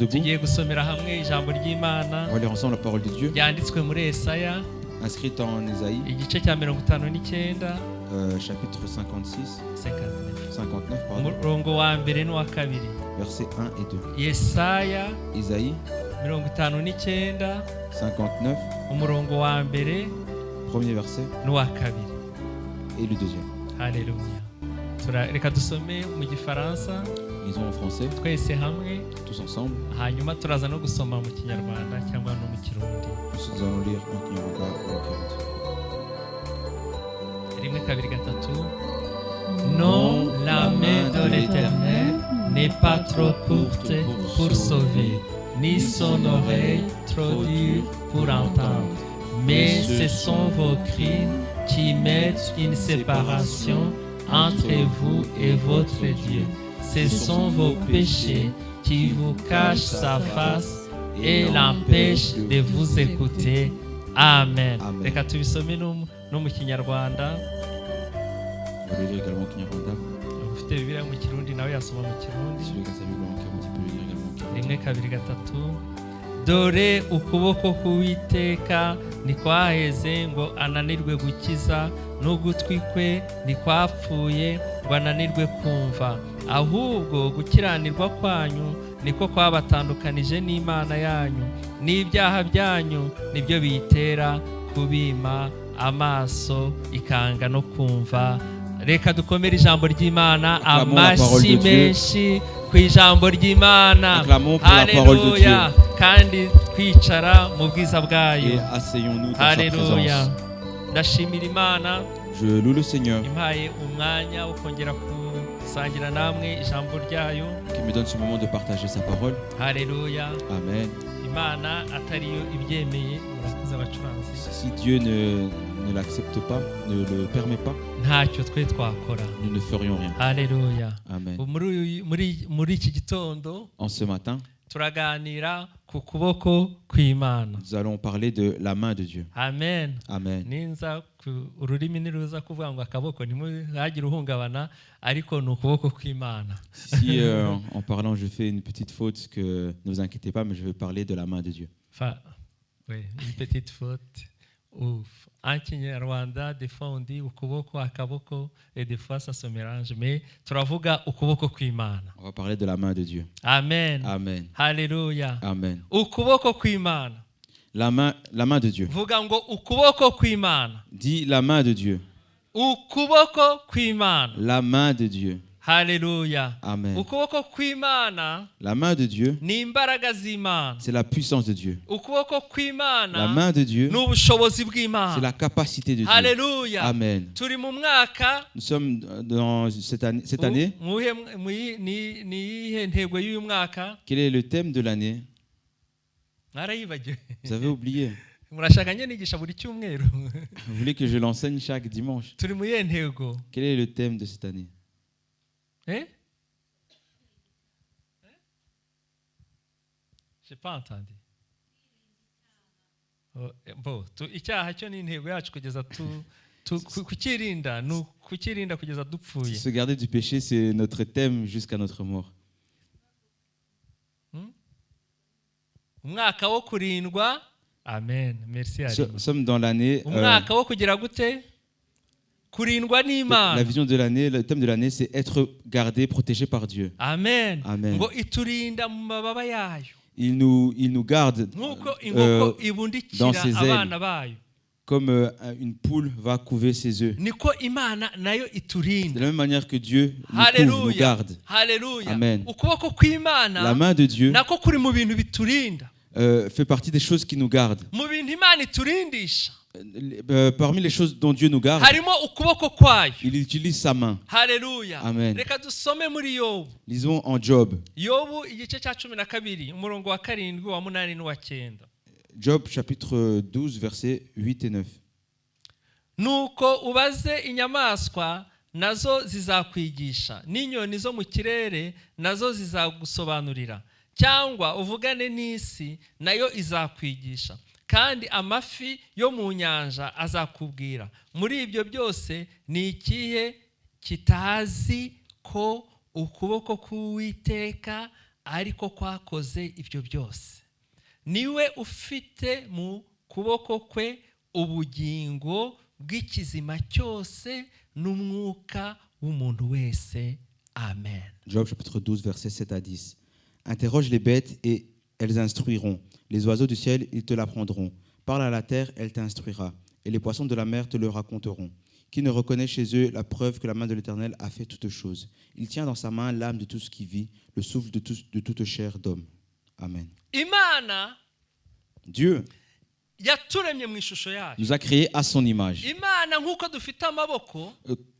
debout. tugiye gusomera hamwe ijambo ry'Imana On va lire ensemble la parole de Dieu, ryanditswe muri Yesaya inscrite en Ésaïe, igice cya 59 chapitre 56, 59 59, pardon, umurongo wa mbere n'uwa kabiri. versets 1 et 2. Yesaya Ésaïe 59 59, umurongo wa mbere premier verset n'uwa kabiri. et le deuxième. Haleluya. Reka dusome mu gifaransa Lisons en français, twese hamwe, tous ensemble. hanyuma turaza no gusoma mu kinyarwanda cyangwa no mu kirundi. Nous allons lire en Kinyarwanda ou en Kirundi. Rimwe kabiri gatatu. Non, la main de l'Éternel n'est pas trop courte pour sauver, ni son oreille trop dure pour entendre. Mais ce sont vos crimes qui mettent une séparation entre vous et votre Dieu. Ce sont vos péchés qui vous cachent sa face et l'empêchent de vous écouter. Amen. Amen. Reka tubisome no mu kinyarwanda. On va le lire également en Kinyarwanda. Ufite Bibiliya mu kirundi nawe yasoma mu kirundi. Celui qui a sa Bible en Kirundi peut le lire également en Kirundi. Rimwe kabiri gatatu. Dore ukuboko k'Uwiteka ntikwaheze ngo ananirwe gukiza, n'ugutwi kwe ntikwapfuye ngo ananirwe kumva, ahubwo gukiranirwa kwanyu niko kwabatandukanije n'Imana yanyu, n'ibyaha byanyu nibyo biyitera kubima amaso ikanga no kumva. Reka dukomere ijambo ry'Imana, amashyi menshi ku ijambo ry'Imana. Haleluya. Kandi twicara mu bwiza bwayo. Et asseyons-nous dans sa Haleluya. présence. Ndashimira Imana Je loue le Seigneur impaye umwanya wo kongera gusangira namwe ijambo ryayo. qui me donne ce moment de partager sa parole. Haleluya. Amen. Imana atariyo ibyemeye, murakoze abacuranzi, Si Dieu ne l'accepte pas, ne le permet pas, ntacyo twe twakora. nous ne ferions rien. Haleluya. Amen. Muri iki gitondo En ce matin, turaganira ku kuboko kw'Imana. nous allons parler de la main de Dieu. Amen. Amen. Ninza ururimi niruza kuvuga ngo akaboko ntimugire uhungabana, ariko ni ukuboko kw'Imana. Si en parlant je fais une petite faute, que ne vous inquiétez pas, mais je vais parler de la main de Dieu. Oui, une petite faute. Ouf. En Kinyarwanda, des fois on dit ukuboko, akaboko, et des fois ça se mélange. Mais turavuga ukuboko kw'Imana. On va parler de la main de Dieu. Amen. Amen. Haleluya. Amen. Ukuboko kw'Imana. La main de Dieu. Vuga ngo ukuboko kw'Imana. Dis la main de Dieu. Ukuboko kw'Imana. La main de Dieu. Haleluya. Amen. Ukuboko kw'Imana La main de Dieu, ni imbaraga z'Imana. c'est la puissance de Dieu. Ukuboko La kw'Imana main de Dieu, ni ubushobozi c'est bw'Imana. la capacité de Dieu. Haleluya. Amen. Turi mu mwaka Nous sommes dans cette année. ni iyihe ntego y'uyu mwaka? Quel est le thème de l'année? Mwarayibagiwe. Vous avez oublié. Murashaka njye nigisha buri cyumweru. Vous voulez que je l'enseigne chaque dimanche? Turi mu iyihe ntego? Quel est le thème de cette année? J'ai pas entendu. Icyaha cyo ni intego yacu kugeza kukirinda, ni kukirinda kugeza dupfuye. Se garder du péché, c'est notre thème jusqu'à notre mort. Umwaka wo kurindwa. Amen. Merci à Nous sommes dans l'année. Umwaka wo kugira gute? Kurindwa n'Imana. La vision de l'année, le thème de l'année, c'est être gardé, protégé par Dieu. Amen. Amen. Ngo iturinda mu mababa yayo. Il nous garde dans ses ailes, comme une poule va couver ses œufs. Niko Imana nayo iturinda. De la même manière que Dieu nous couvre, nous garde. Haleluya. Amen. Ukuboko kw'Imana, la main de Dieu nako kuri mu bintu biturinda. Fait partie des choses qui nous gardent. Mu bintu Imana iturindisha. Parmi les choses dont Dieu nous garde, harimo ukuboko kwayo. Il utilise sa main. Haleluya. Amen. Reka dusome muri Yobu. Lisons en Job. Yobu igice cya 12 umurongo wa 7 wa 8 n'uwa 9. Job chapitre 12 versets 8 et 9. Nuko ubaze inyamaswa nazo zizakwigisha, n'inyoni zo mu kirere nazo zizagusobanurira, cyangwa uvugane n'isi nayo izakwigisha, kandi amafi yo mu nyanja azakubwira. Muri ibyo byose ni ikihe kitazi ko ukuboko k'Uwiteka ariko kwakoze ibyo byose. Niwe ufite mu kuboko kwe ubugingo bw'ikizima cyose n'umwuka w'umuntu wese. Amen. Job chapitre 12 versets 7 à 10. Interroge les bêtes et elles instruiront. Les oiseaux du ciel, ils te l'apprendront. Parle à la terre, elle t'instruira. Et les poissons de la mer te le raconteront. Qui ne reconnaît chez eux la preuve que la main de l'Éternel a fait toutes choses. Il tient dans sa main l'âme de tout ce qui vit, le souffle de toute chair d'homme. Amen. Imana, Dieu yaturemye mu ishusho yayo. Nous a créés à son image. Imana nk'uko dufite amaboko,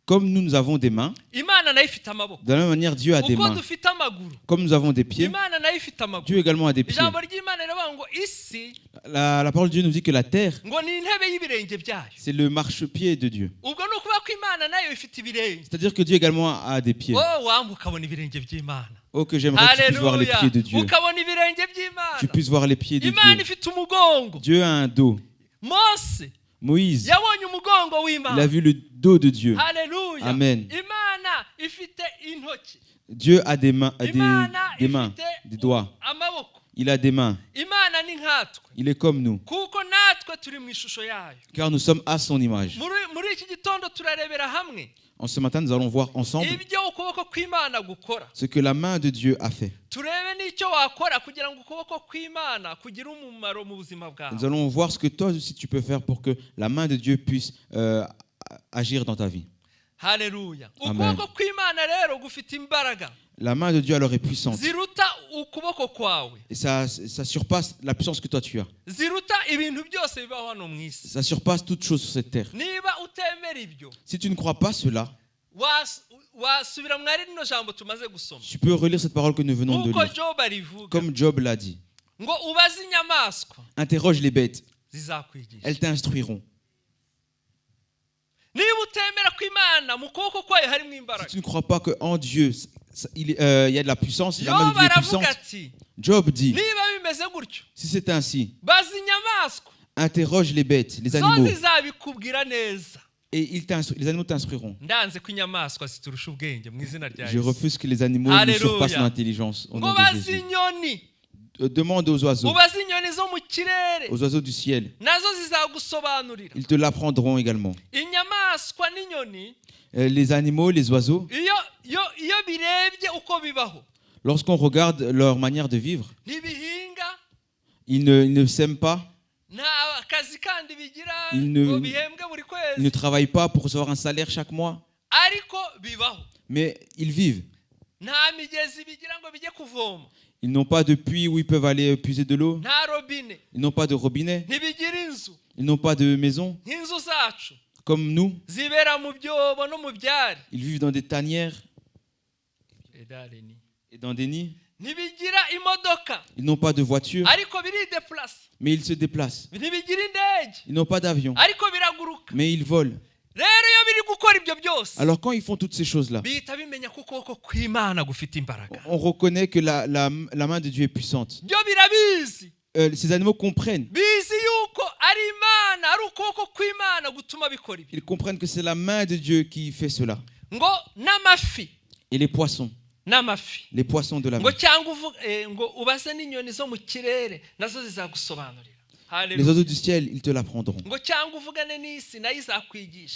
comme nous avons des mains, Imana nayo ifite amaboko. De la même manière, Dieu a des Uko mains. dufite amaguru, Comme nous avons des pieds, Imana nayo ifite amaguru. Dieu également a des pieds. Ijambo ry'Imana riravuga ngo isi, La parole de Dieu nous dit que la terre, ngo ni intebe y'ibirenge byayo. c'est le marchepied de Dieu. Ubwo ni ukuvuga ko Imana nayo ifite ibirenge. C'est-à-dire que Dieu également a des pieds. Oh, wamwe ukabona ibirenge by'Imana. Oh, que j'aimerais que tu puisses voir les pieds de Dieu. Ukabona ibirenge by'Imana. Tu puisses voir les pieds de Imana Dieu. ifite umugongo. Dieu a un dos. Moïse, yabonye umugongo w'Imana. il a vu le dos de Dieu. Alléluia. Amen. Imana ifite intoki. Dieu a des mains, des mains, des doigts. Amaboko. Il a des mains. Imana ni nkatwe. Il est comme nous. Kuko natwe turi mu ishusho yayo. Car nous sommes à son image. Muri iki gitondo turarebera hamwe. En ce matin, nous allons voir ensemble ibyo ukuboko kw'Imana gukora. Ce que la main de Dieu a fait. Turebe n'icyo wakora kugira ngo ukuboko kw'Imana kugira umumaro mu buzima bwawe. Nous allons voir ce que toi aussi tu peux faire pour que la main de Dieu puisse agir dans ta vie. Haleluya. Ukuboko kw'Imana rero gufite imbaraga. La main de Dieu alors est puissante. Ziruta ukuboko kwawe. Et ça surpasse la puissance que toi tu as. Ziruta ibintu byose bibaho hano mu isi. Ça surpasse toute chose sur cette terre. Niba utemera ibyo. Si tu ne crois pas cela, wasubira mwari rino jambo tumaze gusoma. Tu peux relire cette parole que nous venons de lire. Comme Job l'a dit. Ngo ubaze inyamaswa. Interroge les bêtes. Zizakwigisha. Elles t'instruiront. Niba utemera ko Imana mu kuboko kwayo harimo imbaraga. Si tu ne crois pas qu'en Dieu il y a de la puissance, la main de Dieu est puissante. Job dit, si c'est ainsi, interroge les bêtes, les animaux, et les animaux t'instruiront. Je refuse que les animaux nous surpassent en intelligence. Au nom de Jésus. Demande aux oiseaux du ciel. Ils te l'apprendront également. Les animaux, les oiseaux, lorsqu'on regarde leur manière de vivre, ils ne s'aiment pas, ils ne travaillent pas pour recevoir un salaire chaque mois, mais ils vivent. Ils n'ont pas de puits où ils peuvent aller puiser de l'eau. Ils n'ont pas de robinet. Ils n'ont pas de maison. Comme nous, ils vivent dans des tanières et dans des nids. Ils n'ont pas de voiture, mais ils se déplacent. Ils n'ont pas d'avion, mais ils volent. Alors quand ils font toutes ces choses-là, on reconnaît que la main de Dieu est puissante. Ces animaux comprennent. Ils comprennent que c'est la main de Dieu qui fait cela. Et les poissons de la mer. Les oiseaux du ciel, ils te l'apprendront.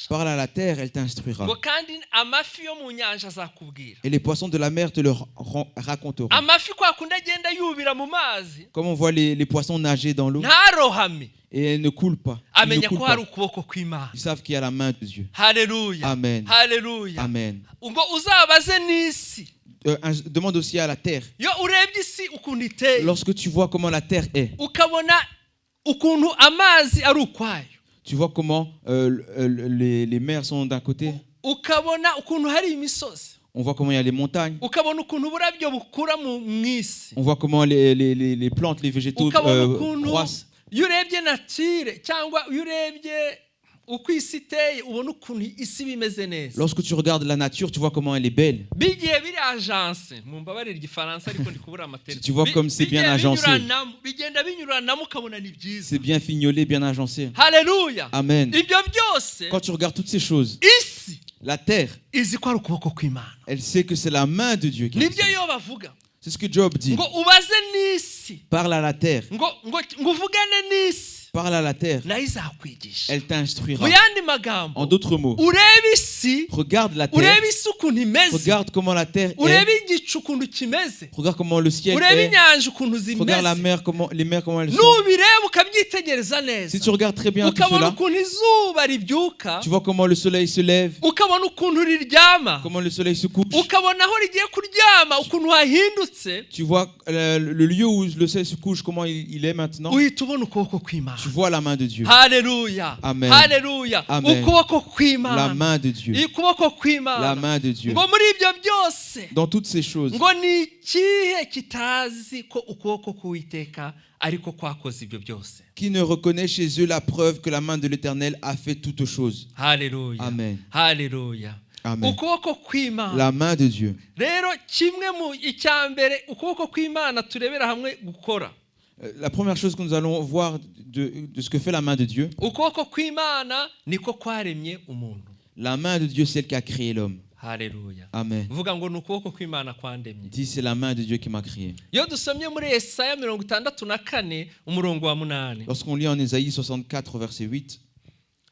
Parle à la terre, elle t'instruira. Et les poissons de la mer te le raconteront. Comme on voit les poissons nager dans l'eau et elles ne coulent pas. Ils savent qu'il y a la main de Dieu. Amen. Amen. Demande aussi à la terre. Lorsque tu vois comment la terre est, tu vois comment les mers sont d'un côté. On voit comment il y a les montagnes. On voit comment les plantes, les végétaux croissent. Lorsque tu regardes la nature, tu vois comment elle est belle. Tu vois comme c'est bien agencé. C'est bien fignolé, bien agencé. Alléluia. Amen. Quand tu regardes toutes ces choses, la terre, elle sait que c'est la main de Dieu qui C'est ce que Job dit. ngo ubaze n'isi Parle à la terre. ngo uvugane n'isi Parle à la terre. nayo izakwigisha. Elle t'instruira. mu yandi magambo En d'autres mots, urebe isi, regarde la terre. urebe isi ukuntu imeze, Regarde comment la terre urebe est. igicu ukuntu kimeze, Regarde comment le ciel urebe est. inyanja ukuntu Regarde la zimeze. mer, les mers, comment elles sont. Nubireba ukabyitegereza neza, Si tu regardes très bien tout ukabona cela, ukuntu izuba ribyuka, tu vois comment le soleil se lève, ukabona ukuntu riryama, comment le soleil se couche. ukabona aho rigiye kuryama ukuntu hahindutse, Tu vois le lieu où le soleil se couche, comment il est maintenant. uhita ubona ukuboko kw'Imana. Tu vois la main de Dieu. Haleluya, Amen. haleluya, Amen. ukuboko La kw'Imana, main de Dieu. ukuboko La kw'Imana. main de Dieu. ngo muri ibyo byose, Dans toutes ces choses, ngo ni ikihe kitazi ko ukuboko k'Uwiteka ariko kwakoze ibyo byose? qui ne reconnaît chez eux la preuve que la main de l'Éternel a fait toutes choses. Haleluya, Amen. haleluya. Amen. ukuboko kw'Imana. La main de Dieu. Rero kimwe mu icyambere ukuboko kw'Imana turebera hamwe gukora. La première chose que nous allons voir de ce que fait la main de Dieu, ukuboko kw'Imana niko kwaremye umuntu. la main de Dieu, c'est celle qui a créé l'homme. Haleluya. Amen. Vuga ngo ni ukuboko kw'Imana kwandemye. Dis, c'est la main de Dieu qui m'a créé. Iyo dusomye muri Yesaya 64 umurongo wa 8. Lorsqu'on lit en Ésaïe 64, verset 8,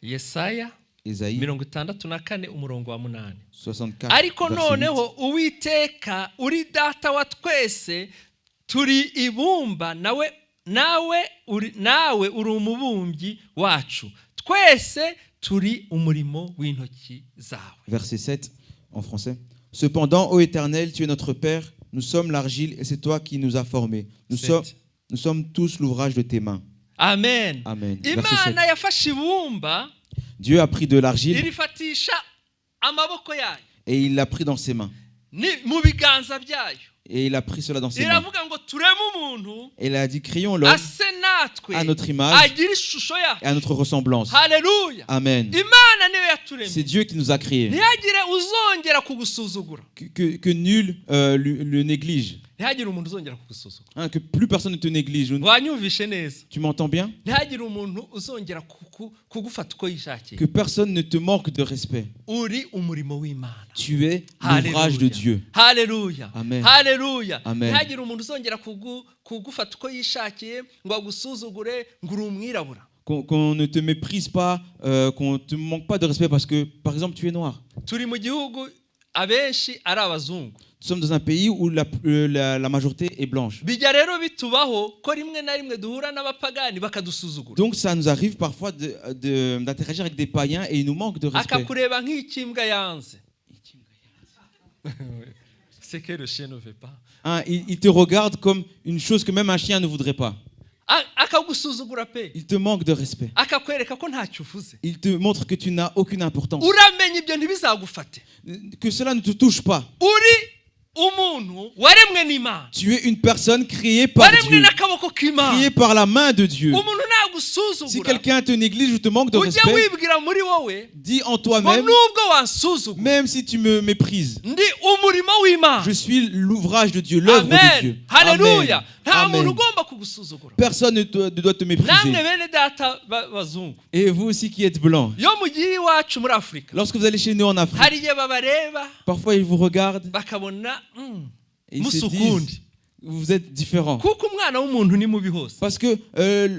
Yesaya Ésaïe 64 umurongo wa 8. 64, Ariko verset 8. noneho Uwiteka uri data wa twese, turi ibumba nawe uri umubumbyi wacu, twese turi umurimo w'intoki zawe. Verset 7 en français. Cependant, ô Éternel, tu es notre Père, nous sommes l'argile et c'est toi qui nous as formés. Nous sommes tous l'ouvrage de tes mains. Amen. Amen. Verset 7. Imana yafashe ibumba Dieu a pris de l'argile irifatisha amaboko yayo, et il l'a pris dans ses mains. ni mu biganza byayo, Et il a pris cela dans ses mains. iravuga ngo tureme umuntu Et il a dit, créons l'homme ase natwe à notre image agira ishusho yayo. et à notre ressemblance. Haleluya. Amen. Imana niyo yaturemye. C'est Dieu qui nous a créés. ntihagire uzongera kugusuzugura, Que nul le néglige. ntihagire umuntu uzongera kugusuzugura. Hein, que plus personne ne te néglige. wanyumvishe neza? Tu m'entends bien? ntihagire umuntu uzongera kugufata uko yishakiye. Que personne ne te manque de respect. uri umurimo w'Imana. Tu es l'ouvrage de Dieu. Haleluya. Amen. Haleluya. Amen. ntihagire umuntu uzongera kugufata uko yishakiye ngo agusuzugure ngo uri umwirabura. Qu'on ne te méprise pas, qu'on ne te manque pas de respect parce que, par exemple, tu es noir. turi mu gihugu abenshi ari abazungu. Nous sommes dans un pays où la majorité est blanche. bijya rero bitubaho ko rimwe na rimwe duhura n'abapagani bakadusuzugura. Donc ça nous arrive parfois d'interagir avec des païens et ils nous manquent de respect. akakureba nk'ikimbwa yanze. C'est que le chien ne veut pas. Hein, ils te regardent comme une chose que même un chien ne voudrait pas. akagusuzugura pe. Il te manque de respect. akakwereka ko ntacyo uvuze. Il te montre que tu n'as aucune importance. uramenye ibyo ntibizagufate. Que cela ne te touche pas. uri umuntu waremwe n'Imana. Tu es une personne créée par waremwe Dieu. n'akaboko k'Imana. Créée par la main de Dieu. umuntu nagusuzugura. Si quelqu'un te néglige ou te manque de ujye respect, wibwira muri wowe dis en ngo toi-même, nubwo wansuzugura même si tu me méprises, ndi umurimo w'Imana. je suis l'ouvrage de Dieu, l'œuvre de Amen. Dieu. Haleluya. nta Amen. muntu ugomba kugusuzugura. Personne ne doit te mépriser. namwe bene data bazungu, Et vous aussi qui êtes blancs, iyo mugiye iwacu muri Afurika, lorsque vous allez chez nous en Afrique, hari igihe babareba parfois ils vous regardent bakabona et ils se musukundi, disent, vous êtes différents. kuko umwana w'umuntu ni mubi hose. Parce que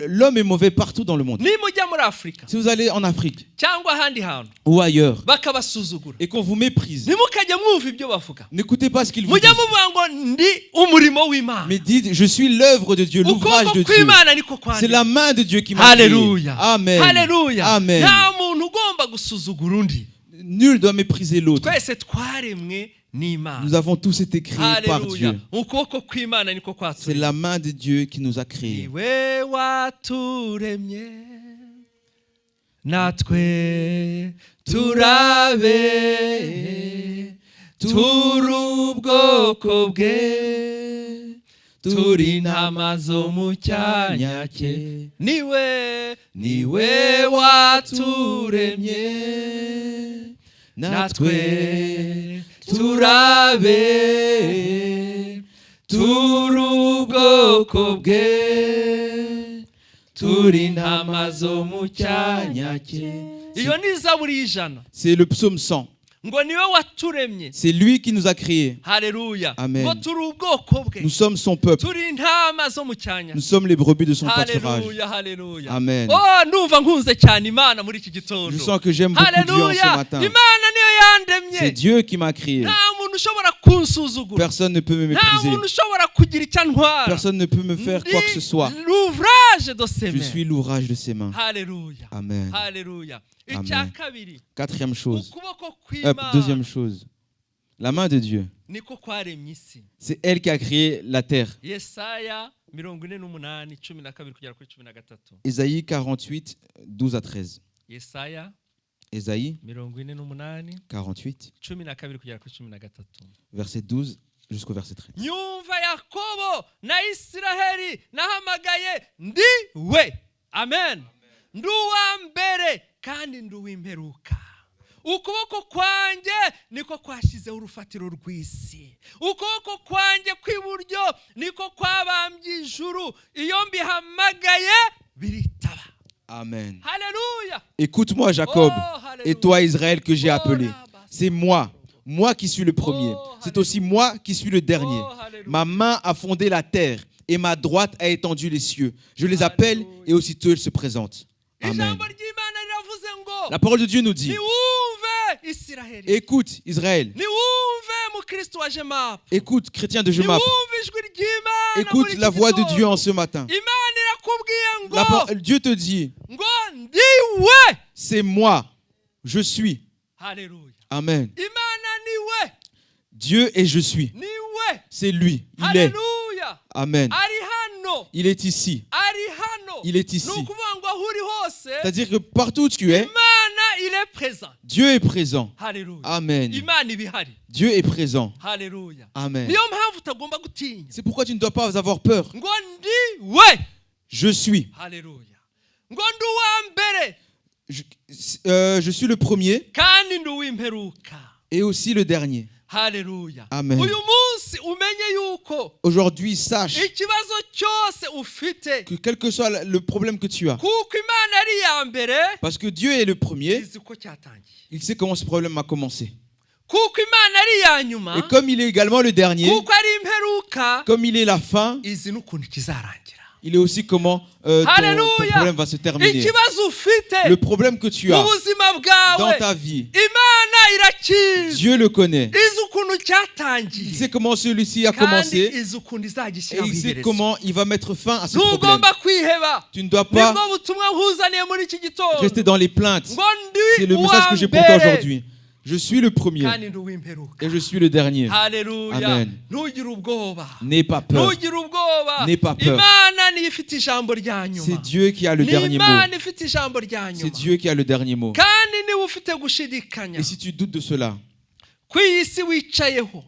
l'homme est mauvais partout dans le monde. nimujya muri Afurika Si vous allez en Afrique cyangwa ahandi hantu ou ailleurs bakabasuzugura, et qu'on vous méprise, ntimukajya mwumva ibyo bavuga, n'écoutez pas ce qu'ils vous mujya disent. muvuga ngo ndi umurimo w'Imana. Mais dites, je suis l'œuvre de Dieu, l'ouvrage de ukuboko Dieu. kw'Imana niko C'est kwandika. la main de Dieu qui m'a créé. Haleluya. Amen. Haleluya. Amen. nta muntu ugomba gusuzugura undi. Nul doit mépriser l'autre. twese twaremwe n'Imana. Nous avons tous été créés par Haleluya. Dieu. ukuboko kw'Imana niko C'est kwaturemye. la main de Dieu qui nous a créés. iwe waturemye natwe turabe turi ubwoko bwe, turi intama zo mu cyanya cye. niwe waturemye natwe turabe turi ubwoko bwe, turi intama zo mu cyanya cye. iyo ni Zaburi y'ijana. C'est le psaume 100. ngo niwe waturemye. C'est lui qui nous a créés. Haleluya. Amen. Ngo turi ubwoko bwe. Nous sommes son peuple. Turi intama zo mu cyanya. Nous sommes les brebis de son pâturage. Haleluya, haleluya. Amen. Oh, ndumva nkunze cyane Imana muri iki gitondo. Je sens que j'aime beaucoup Dieu en ce Haleluya. matin. Imana niyo yandemye. C'est Dieu qui m'a créé. Nta muntu ushobora kunsuzugura. Personne ne peut me Nta mépriser. muntu ushobora kugira icyo antwara. Personne ne peut me faire quoi que ce soit. L'ouvrage de ses Je mains. suis l'ouvrage de ses mains. Haleluya. Amen. Haleluya. Amen. Icya kabiri. Quatrième chose. Ukuboko kw'Imana. Deuxième chose. La main de Dieu. Niko kwaremye isi. C'est elle qui a créé la terre. Yesaya 48:12 kugera kuri 13. Ésaïe 48, 12 à 13. Yesaya Ésaïe 48 48, 12 kugera kuri 13. verset 12 jusqu'au verset 13. Nyumva Yakobo na Isiraheli nahamagaye ndi we. Amen. Ndi uwa mbere kandi ndi uw'imperuka. Ukuboko kwanjye niko kwashyizeho urufatiro rw'isi. Ukuboko kwanjye kw'iburyo niko kwabambye ijuru. Iyo mbihamagaye biritaba. Amen. Haleluya. Écoute-moi, Jacob, Oh, et toi, Israël, que j'ai Oh, appelé. Rabba. C'est moi qui suis le premier. Oh, C'est aussi moi qui suis le dernier. Oh, hallelujah. Ma main a fondé la terre et ma droite a étendu les cieux. Je les appelle Hallelujah. et aussitôt ils se présentent. Amen. Ijambo ry'Imana riravuze ngo La parole de Dieu nous dit, niwumve Isiraheli. écoute, Israël, Niwumve mukristo wa Jemapu. écoute, chrétien de Jemap, Niwumve ijwi ry'Imana muri écoute iki la voix de gitondo. Dieu en ce matin. Imana irakubwiye ngo Dieu te dit, ndiwe. c'est moi, je suis. Haleluya. Amen. Imana niwe. Dieu et je suis. Niwe. C'est lui, il est. Haleluya. Amen. Ari hano. Il est ici. Ari hano. Il est ici. Ni ukuvuga ngo aho uri hose C'est-à-dire que partout où tu es, Imana il est présent. Dieu est présent. Haleluya. Amen. Imana ibihari. Dieu est présent. Haleluya. Amen. Niyo mpamvu utagomba gutinya. C'est pourquoi tu ne dois pas avoir peur. Ngo ndiwe. Je suis. Haleluya. Ngo ndi uwa mbere Je suis le premier kandi ndi uw'imperuka. et aussi le dernier. Haleluya. Amen. Uyu munsi umenye yuko Aujourd'hui, sache ikibazo cyose ufite que quel que soit le problème que tu as, kuko Imana ari iya mbere parce que Dieu est le premier, izi ko cyatangiye. il sait comment ce problème a commencé. Kuko Imana ari iya nyuma Et comme il est également le dernier, kuko ari imperuka comme il est la fin, izi n'ukuntu kizarangira. il est aussi comment ton Hallelujah. problème va se terminer. Ikibazo ufite Le problème que tu mu as buzima dans bwawe ta vie, Imana irakizi. Dieu le connaît. Izi ukuntu Il cyatangiye sait comment celui-ci a kandi commencé izi ukuntu et izagishyiraho il sait iherezo. comment il va mettre fin à ce problème. Ntugomba kwiheba. Tu ne dois pas Nibwo butumwa nkuzaniye muri iki gitondo. rester dans les plaintes. Ngo C'est ndi le message que j'ai pour toi uwa mbere aujourd'hui. Je suis le premier kandi ndi uw'imperuka. et je suis le dernier. Haleluya. Amen. Ntugire ubwoba. N'aie pas peur. Ntugire ubwoba. N'aie pas peur. Imana niyo ifite ijambo rya nyuma. C'est Dieu qui a le Ni dernier mot. Imana ifite ijambo rya C'est nyuma. Dieu qui a le dernier mot. Kandi niba ufite gushidikanya Et si tu doutes de cela, ku iyi si wicayeho,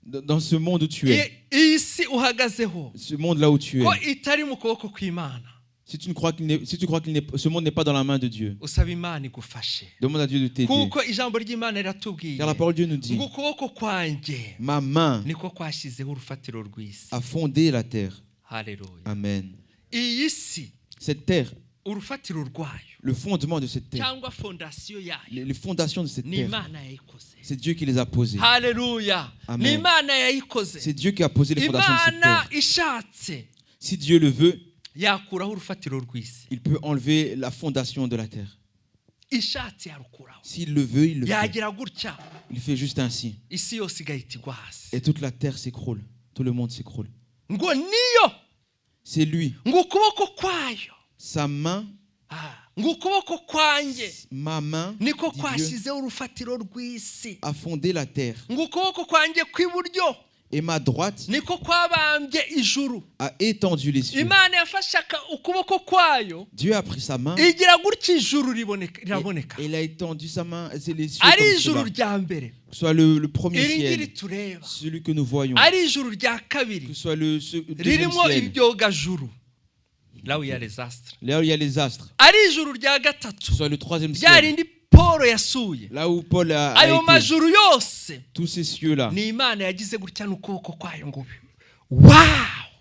dans ce monde où tu es, iyi si uhagazeho ce monde là où tu es, ko itari mu kuboko kw'Imana, si tu crois que ce monde n'est pas dans la main de Dieu, usaba Imana igufashe. demande à Dieu de t'aider. Kuko ijambo ry'Imana riratubwiye Car la parole de Dieu nous dit, ngo ukuboko kwanjye ma main niko kwashyizeho urufatiro rw'isi. a fondé la terre. Haleluya. Amen. Iyi si Cette terre, urufatiro rwayo le fondement de cette terre, cyangwa fondasiyo yayo les fondations de cette ni terre, Imana yayikoze. c'est Dieu qui les a posées. Haleluya. Amen. Ni Imana yayikoze. C'est Dieu qui a posé les fondations de cette Imana terre. ishatse Si Dieu le veut, yakuraho urufatiro rw'isi. il peut enlever la fondation de la terre. Ishatse yarukuraho. S'il le veut, il le fait. Yagira gutya Il fait juste ainsi. isi yose igahita igwa hasi. Et toute la terre s'écroule. Tout le monde s'écroule. Ngo niyo C'est lui. ngo ukuboko kwayo, Sa main, ngo ukuboko kwanjye ma main, niko dit Dieu, kwashyizeho urufatiro rw'isi. a fondé la terre. Ngo ukuboko kwanjye kw'iburyo Et ma droite niko kwabambye ijuru. a étendu les cieux. Imana yafashe ukuboko kwayo Dieu a pris sa main igira gutya ijuru riraboneka. et il a étendu sa main. C'est les cieux Ari comme ijuru cela. rya mbere, Que ce soit le premier iri ngiri ciel, tureba. celui que nous voyons. Ari ijuru rya Que kabiri ce soit le deuxième ririmo ciel. ibyogajuru, là où il y a les astres. Là où il y a les astres. Ari ijuru rya Que gatatu, ce soit le troisième rya ciel. rindi Paul yasuye. Là où Paul a Ayo été. majuru yose Tous ces cieux-là. ni Imana yagize gutya n'ukuboko kwayo ngo wow!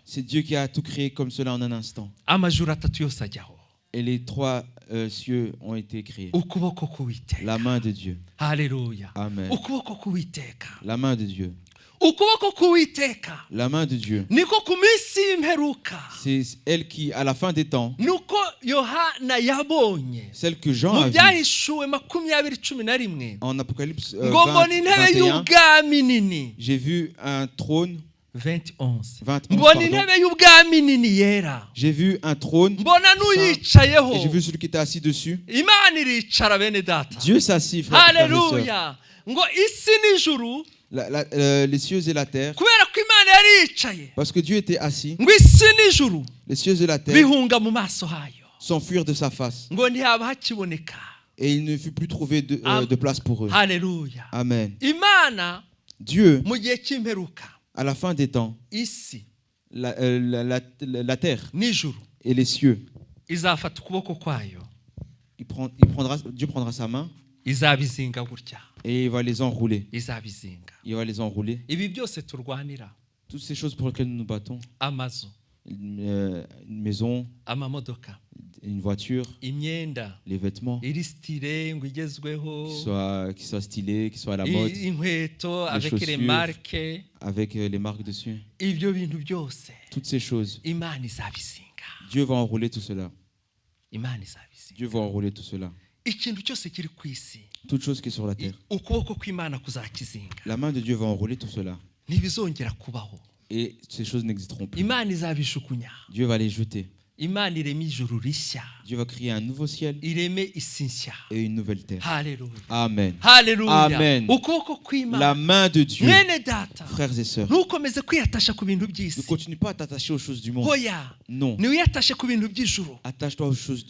C'est Dieu qui a tout créé comme cela en un instant. Amajuru atatu yose ajyaho. Et les trois cieux ont été créés. ukuboko k'Uwiteka. La main de Dieu. Haleluya. Amen. ukuboko k'Uwiteka. La main de Dieu. ukuboko k'Uwiteka La main de Dieu. niko ku minsi y'imperuka C'est elle qui, à la fin des temps, nuko Yohana yabonye celle que Jean mu a vue byahishuwe 20:11 en Apocalypse ngo mbona intebe 21, y'ubwami nini. j'ai vu un trône, 20:11 20, mbona pardon. intebe y'ubwami nini yera, J'ai vu un trône mbona et n'uyicayeho. j'ai vu celui qui était assis dessus. Imana iricara bene data. Dieu s'assit, frères et sœurs. Haleluya. ngo isi n'ijuru Les cieux et la terre, kubera ko Imana yari yicaye, parce que Dieu était assis, ngo isi n'ijuru les cieux et la terre bihunga mu maso hayo, s'enfuirent de sa face. ngo ntihaba hakiboneka. Et il ne fut plus trouvé de place pour eux. Haleluya. Amen. Imana Dieu, mu gihe cy'imperuka, à la fin des temps, isi la terre n'ijuru et les cieux, izafata ukuboko kwayo, Dieu prendra sa main izabizinga gutya, et il va les enrouler. izabizinga. Il va les enrouler. Ibi byose turwanira, Toutes ces choses pour lesquelles nous nous battons, amazu, une maison, amamodoka, une voiture, imyenda les vêtements, iri style ngo igezweho, qui soient stylés, qui soient à la mode, inkweto avec les chaussures. marques, avec les marques dessus. ibyo bintu byose Toutes ces choses, Imana izabizinga. Dieu va enrouler tout cela. Imana izabizinga. Dieu va enrouler tout cela. Ikintu cyose kiri ku isi, Toute chose qui est sur la terre. ukuboko kw'Imana kuzakizinga, La main de Dieu va enrouler tout cela. ntibizongera kubaho. Et ces choses n'existeront plus. Imana izabishukunya. Dieu va les jeter. Imana ireme ijuru rishya, Dieu va créer un nouveau ciel ireme isi nshya. et une nouvelle terre. Haleluya. Amen. Haleluya. Amen. Ukuboko La kw'Imana. main de Dieu, Mwene data, frères et sœurs, ntukomeze kwiyatasha ku bintu ne by'isi. continue pas à t'attacher aux choses du monde. Hoya, Non. ntiwiyatashe ku bintu by'ijuru, Attache-toi aux choses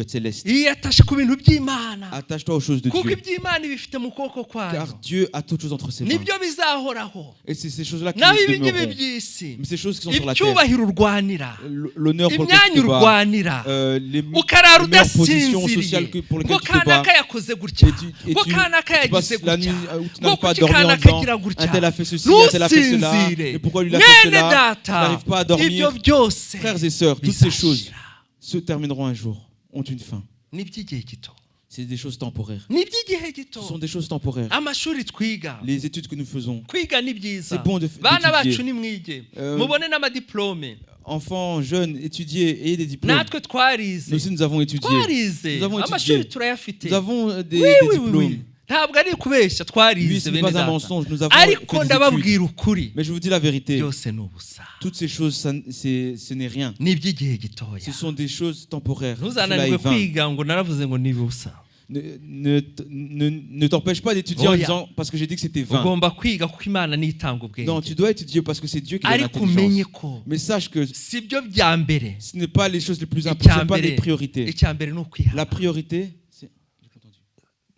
célestes. yiyatashe ku bintu by'Imana, Attache-toi aux choses de kuko Dieu. iby'Imana ibifite mu kuboko kwayo, Car Dieu a toutes choses entre ses mains. nibyo bizahoraho. Et c'est ces choses-là qui naho ibingibi demeureront. by'isi, Mais ces choses qui sont sur la terre, icyubahiro urwanira, l'honneur pour lequel imyanya tu te bats, urwanira, les ukarara meilleures positions udasinziriye, sociales pour ngo lesquelles tu te bats. kanaka yakoze gutya, Et ngo tu kanaka yagize passes la nuit gutya, où tu ngo n'arrives pas à kuki dormir en kanaka disant agira gutya. un tel a fait ceci, un tel a fait cela. Ntusinzire. Et pourquoi lui a fait Mwene cela? Tu data, n'arrives pas à ibyo dormir. byose Frères et sœurs, toutes ces choses bizashira. se termineront un jour, ont une fin. Ni iby'igihe gito, C'est des choses temporaires. ni iby'igihe Ce gito. sont des choses temporaires. Amashuri twiga, Les études que nous faisons. kwiga ni byiza. C'est bon Bana bacu d'étudier. nimwige, Euh, mubone n'amadiplome. Enfants, jeunes, étudiez, ayez des diplômes. Natwe twarize, Nous aussi, nous avons étudié. twarize, Nous avons amashuri étudié. turayafite. Nous avons des Oui, oui, oui, diplômes. oui. Ntabwo ari kubeshya, Oui, twarize ce n'est bene pas un data. mensonge. Nous avons Ariko fait des études. ndababwira ukuri, Mais je vous dis la vérité. byose ni ubusa, Toutes ces choses, ce n'est rien. ni iby'igihe gitoya. Ce sont des choses temporaires. Cela Ntuzananirwe est vain. kwiga ngo naravuze ngo ni ubusa. Ne t'empêche pas d'étudier en Oh, yeah. disant parce que j'ai dit que c'était vain. Ugomba kwiga kuko Imana niyo itanga Non, ubwenge, tu dois étudier parce que c'est Dieu qui donne ariko umenye l'intelligence. ko Mais sache que si byo bya mbere. ce n'est pas les choses les plus importantes, ce n'est pas les priorités. icya mbere ni La ukwihana, priorité,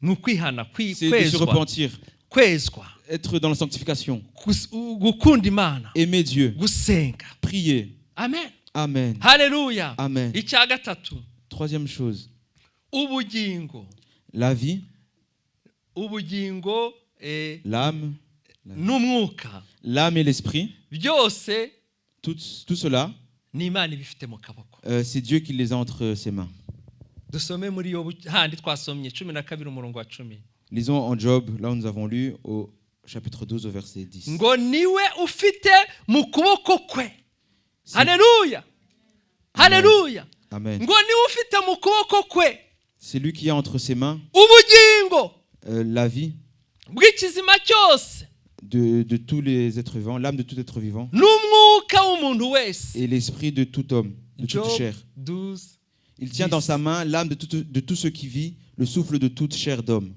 ni ukwihana, c'est de se kwezwa, repentir, kwezwa, être dans la sanctification, gukunda Imana, aimer Dieu, gusenga. prier. Amen. Amen. Haleluya. Amen. Icya gatatu, Troisième chose, ubugingo. la vie, Ubugingo l'âme, n'umwuka, l'âme et l'esprit, byose tout cela, ni Imana ibifite mu kaboko. c'est Dieu qui les a entre ses mains. Dusome muri Yobu, handi twasomye 12 umurongo wa 10. Lisons en Job, là où nous avons lu au chapitre 12 au verset 10. Ngo niwe ufite mu kuboko kwe. Haleluya. Haleluya. Amen. Ngo niwe ufite mu kuboko kwe C'est lui qui a entre ses mains ubugingo la vie bw'ikizima cyose de tous les êtres vivants, l'âme de tout être vivant n'umwuka w'umuntu wese. et l'esprit de tout homme, de toute Job chair. 12. Il tient dans sa main l'âme de tout ce qui vit, le souffle de toute chair d'homme.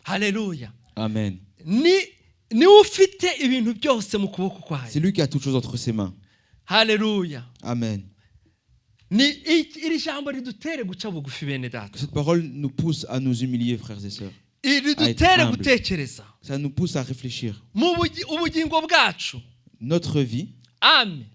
Haleluya. Amen. Niwe ufite ibintu byose mu kuboko kwayo. C'est lui qui a toutes choses entre ses mains. Haleluya. Amen. Iri jambo ridutere guca bugufi bene data. Cette parole nous pousse à nous humilier, frères et sœurs. Ridutere humble. gutekereza. Ça nous pousse à réfléchir. Ubugingo bwacu, Notre vie,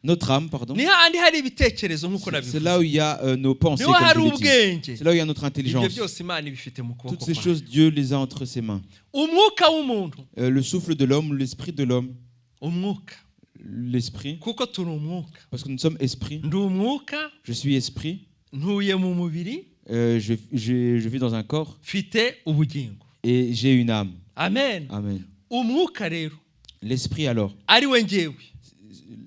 notre âme, pardon, ni handi hari ibitekerezo nk'uko c'est nabivuze. là où il y a nos pensées, Niho comme hari je l'ai dit. ubwenge. C'est là où il y a notre Ibyo intelligence. byose Imana ibifite mu kuboko Toutes ces kwayo. choses, Dieu les a entre ses mains. Umwuka w'umuntu, Le souffle de l'homme, l'esprit de l'homme, umwuka, l'esprit, kuko turi umwuka. parce que nous sommes esprit. Ndi umwuka, Je suis esprit, ntuye mu mubiri je vis dans un corps mfite ubugingo. et j'ai une âme. Amen. Amen. Umwuka rero L'esprit alors, ari we ngewe,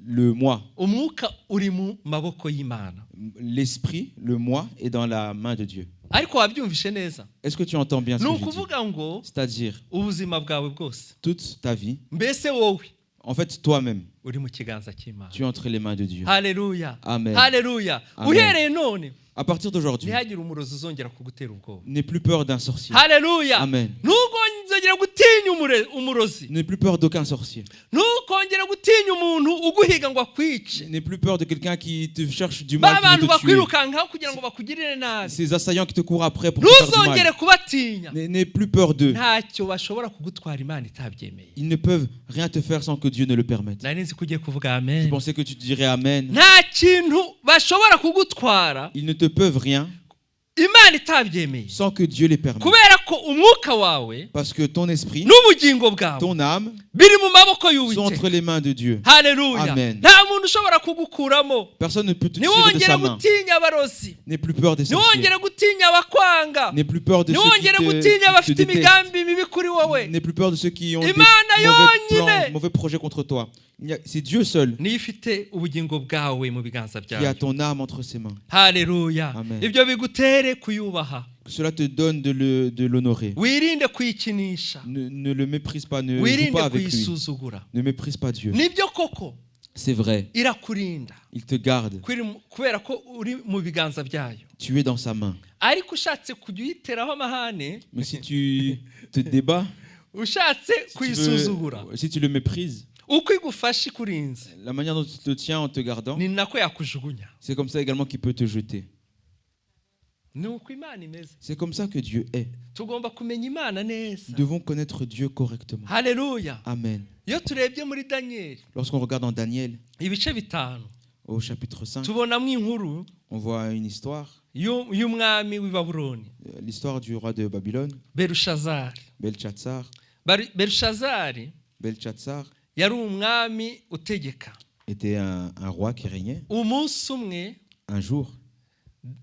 le moi. umwuka uri mu maboko y'Imana. L'esprit, le moi, est dans la main de Dieu. Ariko wabyumvishe neza, Est-ce que tu entends bien ce ni que je dis? ukuvuga ngo C'est-à-dire, ubuzima bwawe bwose, toute ta vie, mbese wowe en fait, toi-même, uri mu kiganza cy'Imana. tu es entre les mains de Dieu. Haleluya. Amen. Haleluya. Amen. Uhereye none À partir d'aujourd'hui, ntihagire umurozi uzongera kugutera ubwoba. n'aie plus peur d'un sorcier. Haleluya. Amen. Ntuzongera gutinya umurozi. N'aie plus peur d'aucun sorcier. Ntukongera gutinya umuntu uguhiga ngo akwice. N'aie plus peur de quelqu'un qui te cherche du mal, Ba qui bantu veut te tuer. bakwirukankaho kugira ngo bakugirire nabi. Ces assaillants qui te courent après pour te faire du Ntuzongere mal. kubatinya. N'aie plus peur d'eux. Ntacyo bashobora kugutwara Imana itabyemeye. Ils ne peuvent rien te faire sans que Dieu ne le permette. Nari nzi ko ugiye kuvuga Je amen. pensais que tu dirais Amen. Nta kintu bashobora kugutwara Ils ne te peuvent rien Imana itabyemeye. sans que Dieu les permette. Kubera ko umwuka wawe Parce que ton esprit, n'ubugingo bwawe ton âme biri mu maboko sont y'Uwiteka. entre les mains de Dieu. Haleluya. Amen. Nta muntu ushobora kugukuramo. Personne ne peut te tirer de Ntiwongere sa main. gutinya abarozi. N'aie plus peur des sorciers. Ntiwongere gutinya abakwanga. N'aie plus peur de ceux Ntiwongere qui gutinya te abafite détestent. imigambi mibi kuri wowe. N'aie plus peur de ceux qui ont des Imana mauvais yonyine. plans, mauvais projets contre toi. C'est Dieu seul Niyo ifite ubugingo bwawe mu biganza qui a byawe. ton âme entre ses mains. Haleluya. Amen. Ibyo bigutere kuyubaha. Que cela te donne de l'honorer. Wirinde kuyikinisha. Ne le méprise pas, ne joue Wirinde pas avec lui. kuyisuzugura. Ne méprise pas Dieu. Nibyo koko C'est vrai, irakurinda il te garde. kubera ko uri mu biganza byayo. Tu es dans sa main. Ariko ushatse kujya uyiteraho amahane, Mais si tu te débats, ushatse kuyisuzugura, si tu le méprises, uko igufasha ikurinze la manière dont il te tient en te gardant, ni nako yakujugunya. c'est comme ça également qu'il peut te jeter. Ni uko Imana imeze. C'est comme ça que Dieu est. Tugomba kumenya Imana neza. Nous devons connaître Dieu correctement. Haleluya. Amen. Iyo turebye muri Daniel Lorsqu'on regarde en Daniel, ibice bitanu, au chapitre 5, tubonamo inkuru on voit une histoire, y'umwami w'i Babuloni, l'histoire du roi de Babylone, Belushazari. Belchatsar. Belushazari Belchatsar yari umwami utegeka. était un roi qui régnait. Umunsi umwe, Un jour,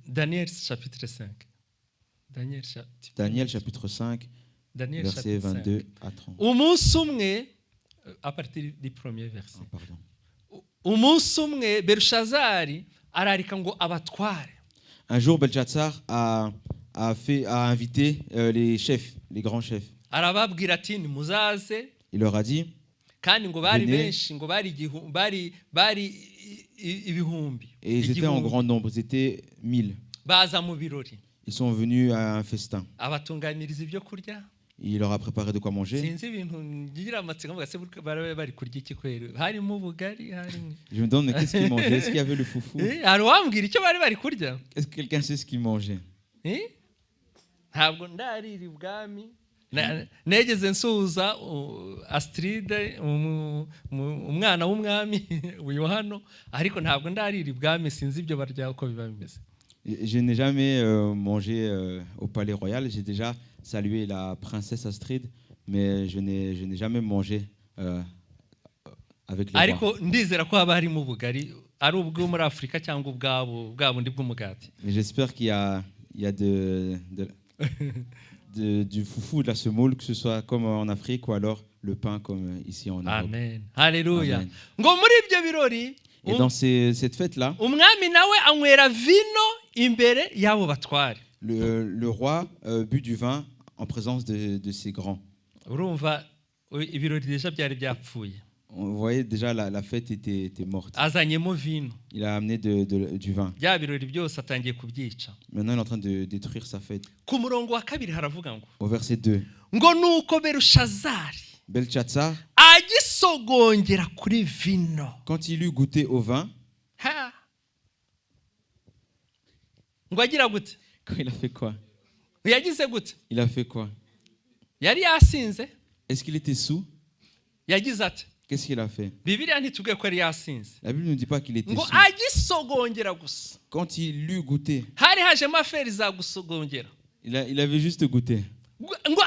Daniel chapitre 5. Daniel chapitre 5, Daniel versets chapitre 5. 22 à 30. Umunsi umwe, à partir du premier verset. Ah, pardon. Umunsi umwe Belushazari ararika ngo abatware. Un jour, Belchatsar a invité les chefs, les grands chefs. Arababwira ati nimuzaze, Il leur a dit, kandi ngo bari Venez. benshi, ngo bari ibihumbi. et ils étaient en Igihumbi. grand nombre, ils étaient 1000. Baza mu birori. Ils sont venus à un festin. Abatunganiriza ibyo kurya. Il leur a préparé de quoi manger. Sinzi ibintu ngira amatsiko mvuga se bari kurya iki kwera. Harimo ubugari, harimo. Je me demande, mais qu'est-ce qu'ils mangeaient? Est-ce qu'il y avait le foufou? Hari wambwira icyo bari kurya? Est-ce que quelqu'un sait ce qu'ils mangeaient? Ntabwo ndarira ibwami. Negeze nsuhuza Astrid, umwana w'umwami uyu hano, ariko ntabwo ndarira ibwami, sinzi ibyo barya uko biba bimeze. Je n'ai jamais mangé au Palais Royal. J'ai déjà salué la princesse Astrid, mais je n'ai jamais mangé avec les rois. Ariko ndizera ko haba harimo ubugari, ari ubwo muri Afurika cyangwa bwa bundi bw'umugati. Mais j'espère qu'il y a du foufou, de la semoule, que ce soit comme en Afrique ou alors le pain comme ici en Europe. Amen. Haleluya. Amen. Ngo muri ibyo birori, Et dans cette fête-là, umwami nawe anywera vino imbere y'abo batware. le roi but du vin en présence de ses grands. Urumva ibirori deja byari byapfuye. On voyait déjà la fête était morte. Azanyemo vino. Il a amené du vin. Bya birori byose atangiye kubyica. Maintenant, il est en train de détruire sa fête. Ku murongo wa kabiri haravuga ngo Au verset 2, ngo nuko Belushazari Belchatsar, agisogongera kuri vino. quand il eut goûté au vin, Ha. Ngo agira gute? quand il a fait quoi? Yagize gute? Il a fait quoi? Yari yasinze? Est-ce qu'il était sous? Yagize ati? Qu'est-ce qu'il a fait? Bibiliya ntitubwiye ko yari yasinze. La Bible ne dit pas qu'il était Ngo sous. agisogongera gusa. Quand il eut goûté, Hari hajemo aferi za gusogongera. il avait juste goûté. Ngo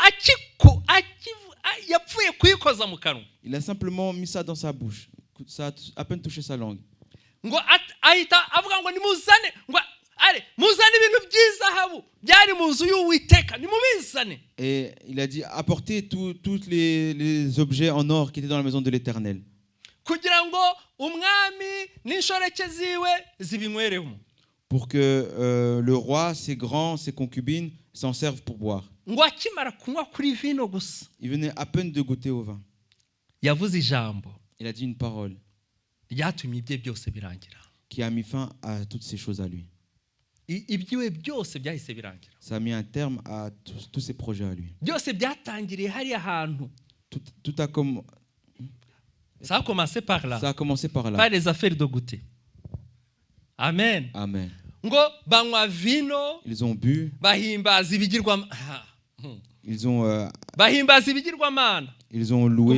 yapfuye kuyikoza mu kanwa. Il a simplement mis ça dans sa bouche. Ça a à peine touché sa langue. Ngo ahita avuga ngo nimuzane, ngo mutware muzane ibintu by'izahabu byari mu nzu y'Uwiteka nimubizane. Et il a dit, apportez tous les objets en or qui étaient dans la maison de l'Éternel. Kugira ngo umwami n'inshoreke ziwe zibinyweremo. Pour que le roi, ses grands, ses concubines s'en servent pour boire. Ngo akimara kunywa kuri vino gusa. Il venait à peine de goûter au vin. Yavuze ijambo. Il a dit une parole Ryatumye ibye byose birangira. qui a mis fin à toutes ces choses à lui. Ibyiwe byose byahise birangira. Ça a mis un terme à tous ses projets à lui. Byose byatangiriye hariya hantu. Tout a commencé Ça a commencé par là. Ça a commencé par là. Par les affaires de goûter. Amen. Amen. Ngo banywa vino. Ils ont bu. Bahimbaza ibigirwamana. Bahimbaza ibigirwamana. Ils ont loué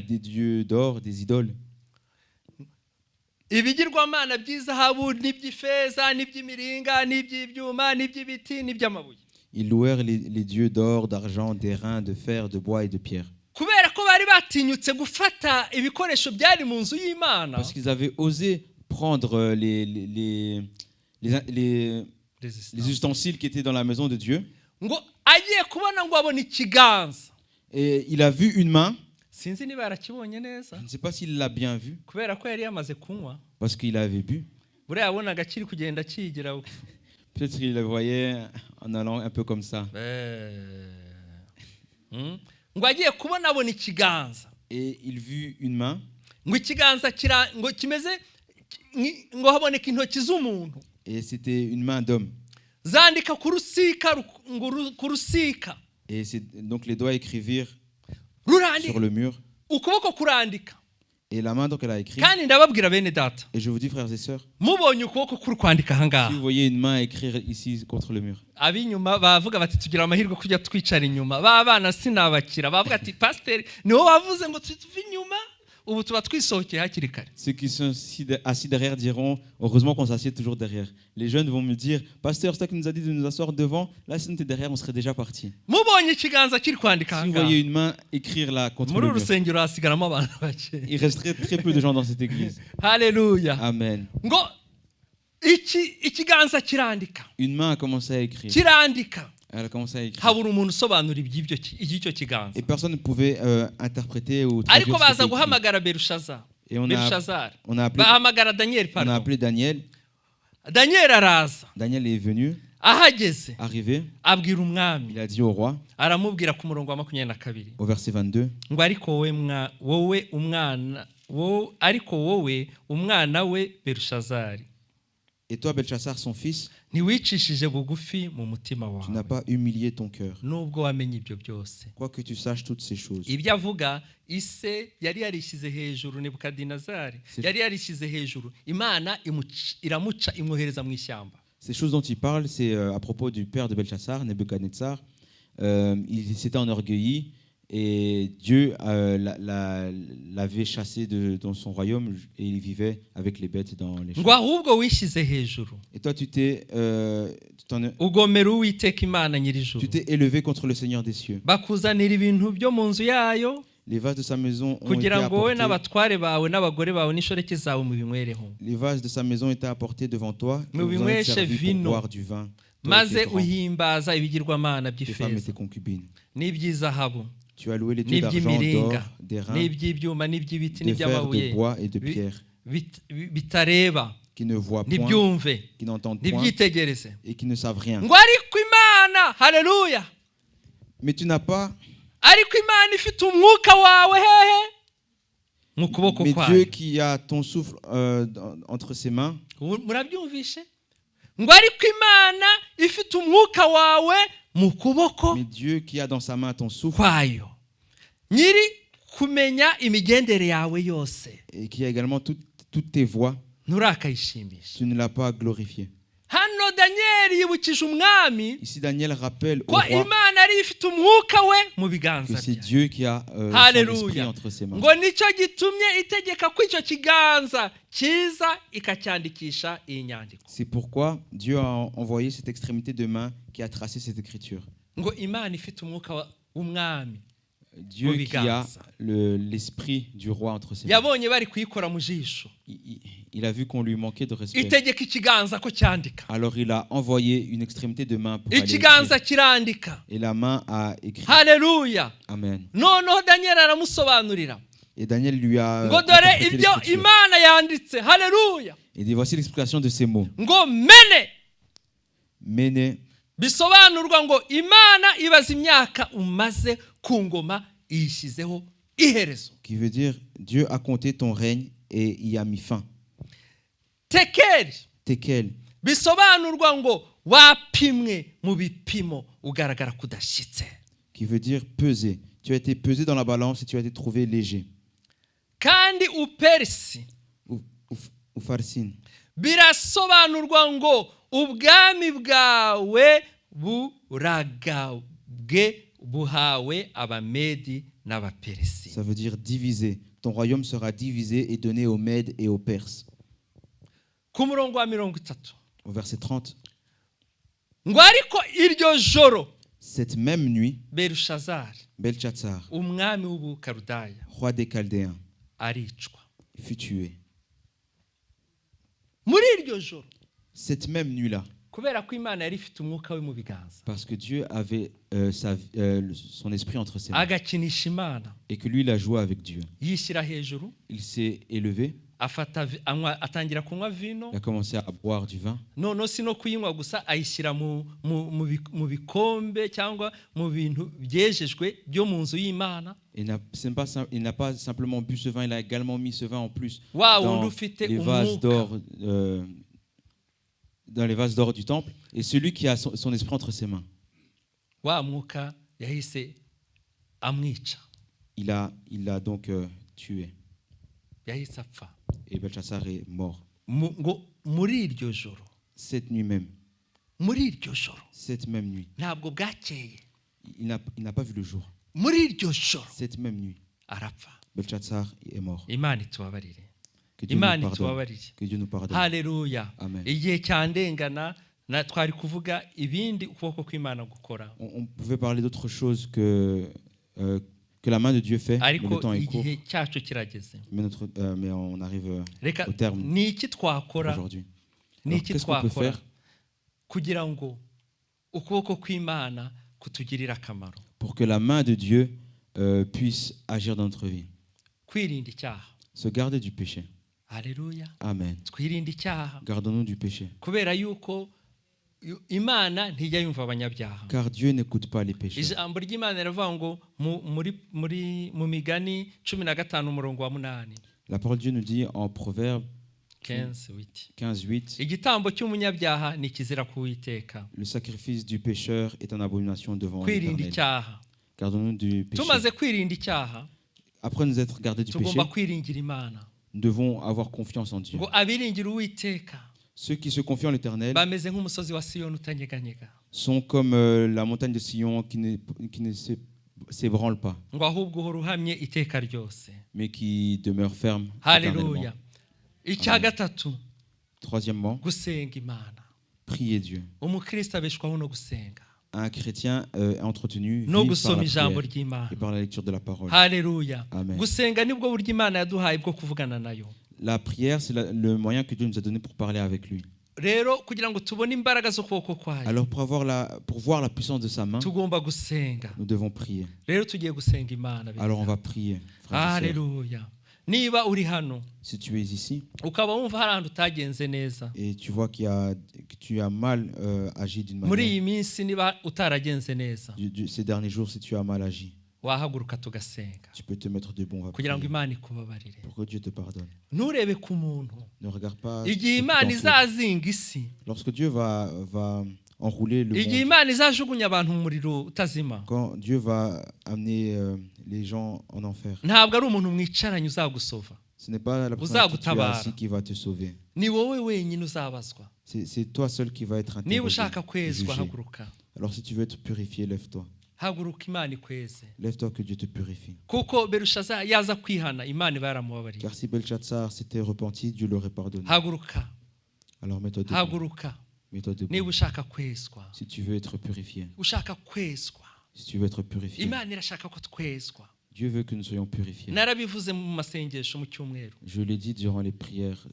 des dieux d'or, des idoles. Ibigirwamana by'izahabu n'iby'ifeza n'iby'imiringa n'iby'ibyuma n'iby'ibiti n'iby'amabuye. Ils louèrent les dieux d'or, d'argent, d'airain, de fer, de bois et de pierre. Kubera ko bari batinyutse gufata ibikoresho byari mu nzu y'Imana. Parce qu'ils avaient osé prendre les ustensiles qui étaient dans la maison de Dieu. Ngo agiye kubona ngo abone ikiganza. Et il a vu une main. Sinzi niba yarakibonye neza. Je ne sais pas s'il l'a bien vu. Kubera ko yari yamaze kunywa. Parce qu'il avait bu. Buriya yabonaga kiri kugenda kigira. Peut-être qu'il le voyait en allant un peu comme ça. Ngo agiye kubona abona ikiganza. Et il vit une main. Ngo ikiganza ngo kimeze ngo haboneka intoki z'umuntu. Et c'était une main d'homme. Zandika ku rusika. Et donc les doigts écrivirent sur le mur. Ukuboko kurandika. Et la main donc elle a écrit. Kandi ndababwira bene data. Et je vous dis frères et sœurs. Mubonye ukuboko kuri kwandika hangaha. Si vous voyez une main écrire ici contre le mur. Abinyuma bavuga bati tugira amahirwe kujya twicara inyuma. Ba bana sinabakira. Bavuga ati pasteur niho wavuze ngo tuve inyuma. Ubu tuba twisohokeye hakiri kare. Ceux qui sont assis derrière diront heureusement qu'on s'assied toujours derrière. Les jeunes vont me dire pasteur, c'est toi qui nous a dit de nous asseoir devant. Là si on était derrière, on serait déjà parti. Mubonye ikiganza kiri kwandika Si hangaha. vous voyez une main écrire là contre le mur. Muri urusengero hasigaramo abantu bake. Il resterait très peu de gens dans cette église. Alléluia. Amen. Ngo ikiganza kirandika. Une main a commencé à écrire. Kirandika. Elle a commencé à écrire. Habura umuntu usobanura iby'icyo kiganza. Et personne ne pouvait interpréter ou traduire. Ariko baza guhamagara Berushazar. Et on a appelé Daniel. Daniel araza. Daniel est venu. Ahageze. Arrivé. Abwira umwami. Il a dit au roi. Aramubwira ku murongo wa 22. Au verset 22. Ngo ariko wowe umwana we Berushazari. Et toi, Belchassar, son fils, ntiwicishije bugufi mu mutima wawe. Tu n'as pas humilié ton cœur. Nubwo wamenye ibyo byose. Quoi que tu saches toutes ces choses. Ibyo avuga ise yari yarishyize hejuru Nebukadinezari. Yari yarishyize hejuru. Imana iramuca imwohereza mu ishyamba. Ces choses dont il parle, c'est à propos du père de Belchassar, Nebuchadnezzar. Il s'était enorgueilli et Dieu l'avait chassé dans son royaume et il vivait avec les bêtes dans les champs. Ngo ahubwo wishyize hejuru. Et toi, tu t'es ugomera Uwiteka Imana nyir'ijuru. Tu t'es élevé contre le Seigneur des cieux. Bakuzanira ibintu byo mu nzu yayo. Les vases de sa maison ont été kugira ngo wowe apportés. n'abatware bawe n'abagore bawe n'inshoreke zawe mubinywereho. Les vases de sa maison étaient apportés devant toi. Et vous en êtes Mubinyweshe servi pour vino. boire du vin. Maze uhimbaza ibigirwamana Tes femmes et by'ifeza tes concubines. n'iby'izahabu Tu as loué les dieux d'argent, n'iby'imiringa d'or, d'airain, n'iby'ibyuma n'iby'ibiti de fer, n'iby'amabuye de bois et de pierre, bitareba qui ne voient point, n'ibyumve qui n'entendent point n'ibyitegereze et qui ne savent rien. ngo ariko Imana haleluya Mais tu n'as pas. ariko Imana ifite umwuka wawe hehe mu kuboko Mais Dieu kwayo. qui a ton souffle entre ses mains. Murabyumvishe ngo ariko Imana ifite umwuka wawe mu kuboko Mais Dieu qui a dans sa main ton souffle kwayo nyiri kumenya imigendere yawe yose et qui a également toutes tes voies, nturakayishimisha. tu ne l'as pas glorifié. Hano Daniel yibukije umwami Ici, Daniel rappelle au ko roi Imana ari ifite umwuka we mu que biganza c'est bye. Dieu qui a son Hallelujah. esprit entre ses mains. Ngo nicyo gitumye itegeka ko icyo kiganza kiza ikacyandikisha iyi nyandiko. C'est pourquoi Dieu a envoyé cette extrémité de main qui a tracé cette écriture. Ngo Imana ifite umwuka w'umwami. Dieu qui a biganza. l'esprit du roi entre ses mains. yabonye bari kuyikora mu jisho Il a vu qu'on lui manquait de respect. itegeka ikiganza ko cyandika Alors il a envoyé une extrémité de main pour aller ikiganza écrire. kirandika Et la main a écrit. haleluya Amen. noneho daniyeli aramusobanurira Et Daniel lui a ngo dore interprété ibyo l'écriture. imana yanditse haleluya Il dit voici l'explication de ces mots. ngo mene Méné, bisobanurwa ngo imana ibaza imyaka umaze ku ngoma iyishyizeho iherezo qui veut dire Dieu a compté ton règne et y a mis fin. tekeri Tekel, bisobanurwa ngo wapimwe mu bipimo ugaragara kudashyitse qui veut dire peser. Tu as été pesé dans la balance et tu as été trouvé léger. kandi uperisi Ou farcine, birasobanurwa ngo ubwami bwawe buragabwe buhawe abamedi n'abaperesi ça veut dire divisé. Ton royaume sera divisé et donné aux Mèdes et aux Perses. ku murongo wa 30 Au verset 30. ngo ariko iryo joro Cette même nuit, berushazari Belshazzar, umwami w'ubukarudaya roi des Chaldéens, aricwa fut tué. muri iryo joro Cette même nuit-là, kubera ko imana yari ifite umwuka we mu biganza parce que Dieu avait son esprit entre ses mains agakinisha imana et que lui, il a joué avec Dieu. yishyira hejuru Il s'est élevé, atangira kunywa vino il a commencé à boire du vin. noneho si no kuyinywa gusa ayishyira mu bikombe cyangwa mu bintu byejejwe byo mu nzu y'imana Il n'a pas simplement bu ce vin, il a également mis ce vin en plus wa wundi dans ufite les vases umwuka d'or, dans les vases d'or du temple. Et celui qui a son esprit entre ses mains, wa mwuka yahise amwica il l'a donc tué. yahise apfa Et Belshazzar est mort. ngo muri iryo joro Cette nuit même, muri iryo joro cette même nuit, ntabwo bwakeye il n'a pas vu le jour. muri iryo joro Cette même nuit, arapfa Belshazzar est mort. imana itubabarire Que Dieu nous imana pardonne. itubabarire Que Dieu nous pardonne. haleluya Amen. igihe cyandengana twari kuvuga ibindi ukuboko kw'imana gukora On pouvait parler d'autre chose que la main de Dieu fait, mais ariko le temps est court. igihe cyacu kirageze Mais on arrive reka au terme ni iki twakora aujourd'hui. ni Alors, iki qu'est-ce qu'on peut twakora faire kugira ngo ukuboko kw'imana kutugirire akamaro pour que la main de Dieu puisse agir dans notre vie? kwirinda icyaha Se garder du péché. haleluya Amen. twirinde icyaha Gardons-nous du péché. kubera yuko imana ntijya yumva abanyabyaha Car Dieu n'écoute pas les péchés. ijambo ry'imana riravuga ngo mu migani 15 umurongo wa 8 La parole de Dieu nous dit en Proverbe 15:8 15:8, igitambo cy'umunyabyaha ni kizira kuwiteka le sacrifice du pécheur est en abomination devant kwirinda l'Éternel. icyaha Gardons-nous du péché. tumaze kwirinda icyaha Après nous être gardés du péché, tugomba kwiringira imana nous devons avoir confiance en Dieu. ngo abiringira uwiteka Ceux qui se confient en l'Éternel bameze nk'umusozi wa siyoni utanyeganyega sont comme la montagne de Sion qui ne s'ébranle pas, ngo ahubwo uhora uhamye iteka ryose mais qui demeure ferme. haleluya éternellement. icya gatatu Troisièmement, gusenga imana prier Dieu. umukristo abeshwaho no gusenga Un chrétien est entretenu no vit par gusoma la ijambo prière ry'imana et par la lecture de la parole. haleluya Amen. gusenga nibwo buryo imana yaduhaye bwo kuvugana nayo La prière, c'est le moyen que Dieu nous a donné pour parler avec lui. rero kugira ngo tubone imbaraga z'ukuboko kwayo Alors pour voir la puissance de sa main, tugomba gusenga nous devons prier. rero tugiye gusenga imana Alors on va prier. frères et sœurs. haleluya niba uri hano Si tu es ici ukaba wumva hari ahantu utagenze neza et tu vois que tu as mal agi d'une muri manière, iyi minsi niba utaragenze neza ces derniers jours, si tu as mal agi, wahaguruka tugasenga tu peux te mettre debout, on va kugira ngo prier imana ikubabarire pour que Dieu te pardonne. nturebe ku muntu Ne regarde pas igihe ce qui imana t'entoure. izazinga isi Lorsque Dieu va enrouler le igihe monde, imana izajugunya abantu mu muriro utazima quand Dieu va amener les gens en enfer, ntabwo ari umuntu mwicaranye uzagusova ce n'est pas la personne qui tu Uzagutabara. as assis qui va te sauver. ni wowe wenyine uzabazwa C'est toi seul qui va être niba interrogé, ushaka kwezwa jugé. haguruka Alors si tu veux être purifié, lève-toi. haguruka imana ikweze Lève-toi que Dieu te purifie. kuko berushaza yaza kwihana imana iba yaramubabariye Car si Belshazzar s'était repenti, Dieu l'aurait pardonné. haguruka Alors mets-toi haguruka Mets-toi debout. niba ushaka kwezwa Si tu veux être purifié, ushaka kwezwa Si tu veux être purifié, imana irashaka ko twezwa. Dieu veut que nous soyons purifiés. Narabivuze mu masengesho mu cyumweru. Je l'ai dit durant les prières,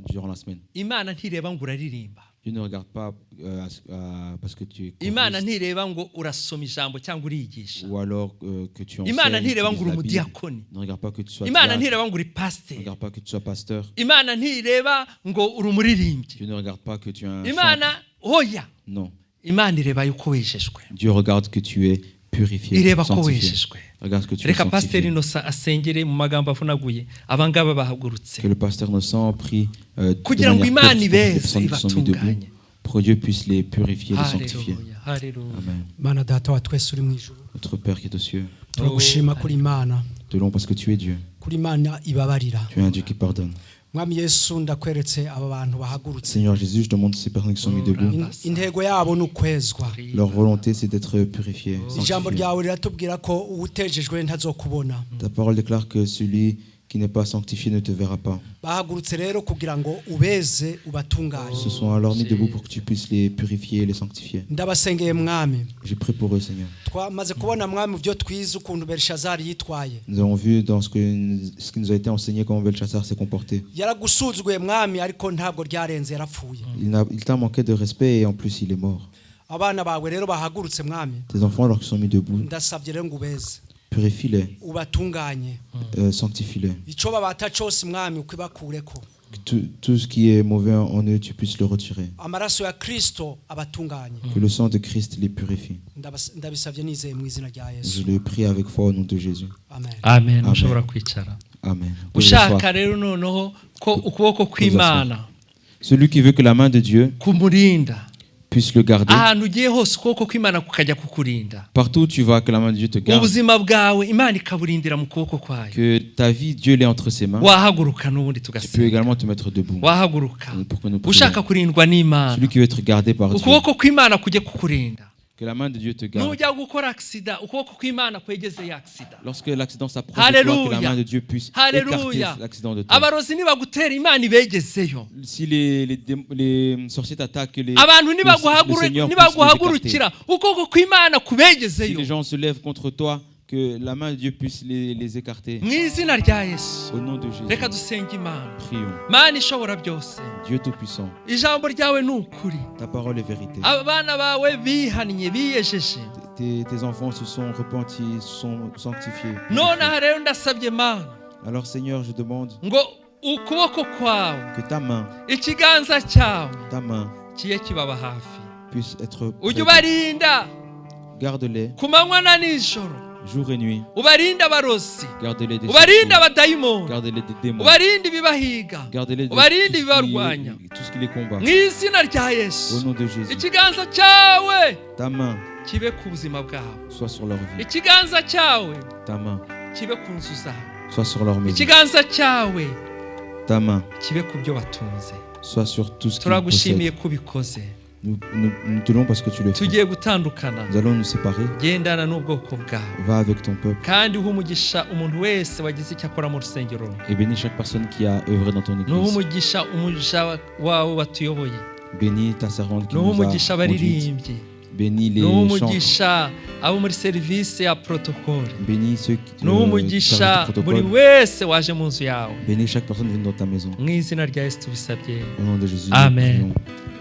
durant la semaine. Imana ntireba ngo uraririmba. Dieu ne regarde pas parce que tu es Imana choriste, ntireba ngo urasoma ijambo cyangwa uriyigisha. ou alors que tu Imana enseignes, ntireba tu ngo lises uri la Bible. umudiyakoni. Ne regarde pas que tu sois Imana diacre. ntireba ngo uri Ne pasiteri. regarde pas que tu sois pasteur. Imana ntireba ngo uri umuririmbyi. Dieu ne regarde pas que tu es un Imana chanteur. oya. Non. Imana ireba yuko wejejwe. Dieu regarde que tu es purifié, Ireba ko sanctifié. wejejwe. Regarde que tu es Reka pasiteri sanctifié. Innocent asengere mu magambo avunaguye abangaba bahagurutse. Que le pasteur Innocent prie de Kugira ngo manière Imana courte pour les ibeze personnes qui sont mises debout, ibatunganye. pour que Dieu puisse les purifier, les sanctifier. Haleluya, haleluya. Amen. Mana data wa twese uri mu ijuru Notre Père qui est aux cieux, turagushima kuri Imana te louons parce que tu es Dieu. kuri Imana ibabarira. Tu es un Dieu qui pardonne. Mwami Yesu ndakweretse aba bantu bahagurutse, Seigneur Jésus, je demande ces personnes qui sont mises debout. intego yabo ni ukwezwa. Leur volonté, c'est d'être purifiés, Ijambo sanctifiés. ryawe riratubwira ko uwutejejwe ntazokubona. Ta parole déclare que celui qui n'est pas sanctifié ne te verra pas. Bahagurutse rero kugira ngo ubeze ubatunganye. Ils se sont alors mis debout pour que tu puisses les purifier et les sanctifier. Ndabasengeye Mwami, J'ai prié pour eux, Seigneur. twamaze kubona Mwami mu byo twize ukuntu Belshazari yitwaye. Nous avons vu dans ce qui nous a été enseigné comment Belchassar s'est comporté. Yaragusuzuguye Mwami, ariko ntabwo ryarenze, yarapfuye. Il t'a manqué de respect et en plus il est mort. Abana bawe rero bahagurutse Mwami, Tes enfants, alors qu'ils sont mis debout, ndasabye rero ngo ubeze purifie-les, ubatunganye. sanctifie-les. Ico babata cyose Mwami ukwibakureko. Que tout ce qui est mauvais en eux, tu puisses le retirer. Amaraso ya Kristo abatunganye. Que le sang de Christ les purifie. Ndabisabye nizeye mu izina rya Yesu. Je le prie avec foi au nom de Jésus. Amen. Amen. Amen. Ushobora kwicara. Amen. Ushaka rero noneho ko ukuboko kw'Imana Celui qui veut que la main de Dieu kumurinda. puisse le garder. Ahantu ugiye hose ukuboko kw'Imana kukajya kukurinda. Partout où tu vas, que la main de Dieu te garde. Ubuzima bwawe Imana ikaburindira mu kuboko kwayo. Que ta vie, Dieu l'ait entre ses mains. Wahaguruka n'ubundi Tu peux tugasenga. également te mettre debout. Wahaguruka. Pour que nous Ushaka prions. kurindwa n'Imana. Celui qui veut être gardé par Dieu. Ukuboko kw'Imana kujye kukurinda. Que la main de Dieu te garde. Nujya gukora accident ukuboko kw'Imana kwegeze ya accident. Lorsque l'accident s'approche de toi, que la Hallelujah. main de Dieu puisse écarter Haleluya. l'accident de toi. Abarozi nibagutera Imana ibegezeyo. Si les sorciers t'attaquent, que Abantu le Seigneur puisse les écarter. nibaguhagurukira ukuboko kw'Imana Si kubegezeyo. les gens se lèvent contre toi, que la main de Dieu puisse les écarter. Mu izina rya Yesu. Au nom de Jésus, Reka dusenge Imana. prions. Mana ishobora byose. Dieu Tout-Puissant, Ijambo ryawe ni ukuri. ta parole est vérité. Abana bawe bihannye biyejeje. Tes enfants se sont repentis, se sont sanctifiés. Nonaha rero ndasabye Mana Alors Seigneur, je demande ngo ukuboko kwawe, que ta main ikiganza cyawe kiye kibaba hafi. puisse être Ujye près. ubarinda Garde-les ku manywa na nijoro. jour et nuit. Ubarinde abarozi. Garde-les des Ubarinde sorciers. abadayimoni. Garde-les des démons. Ubarinde ibibahiga. Gardez-les de Ubarinde ibibarwanya. tout ce qui les combat. Mu izina rya Au Yesu. nom de Jésus, Ikiganza cyawe ta main kibe ku buzima bwawe. soit sur leur vie. Ikiganza cyawe Ta main kibe ku nzu zawe. soit sur leur maison. Ikiganza cyawe Ta main kibe ku byo batunze. soit sur tout ce qu'ils Turagushimiye possèdent. ko ubikoze. Nous te louons parce que tu le fais. Tugiye gutandukana. Nous allons nous séparer. Gendana n'ubwoko bwawe. Va avec ton peuple Kandi uha umugisha umuntu wese wagize icyo akora mu rusengero. et bénis chaque personne qui a œuvré dans ton Nuha église. umugisha umuja wawe watuyoboye. Bénis ta servante qui Nuha nous a umugisha conduite. abaririmbyi. Bénis les Nuha chants. umugisha abo muri serivisi ya protocole. Bénis ceux qui Nuha servent umugisha du buri protocole. wese waje mu nzu yawe. Bénis chaque personne venue dans ta maison. Mu izina rya Yesu tubisabye. Au nom de Jésus, nous Amen. prions.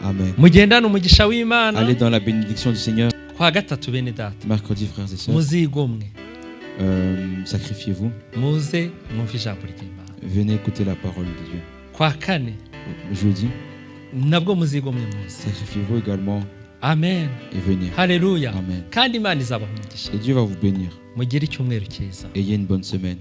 Amen. Mugendane umugisha w'Imana. Allez dans la bénédiction du Seigneur. Kwa gatatu bene data. Mercredi, frères et sœurs, Muzigomwe. sacrifiez-vous. Muze mwumve ijambo ry'Imana. Venez écouter la parole de Dieu. Kwa kane Jeudi, nabwo muzigomwe muze. sacrifiez-vous également Amen. et venez. Haleluya. Amen. Kandi Imana izabaha umugisha. Et Dieu va vous bénir. Mugire icyumweru cyiza. Ayez une bonne semaine.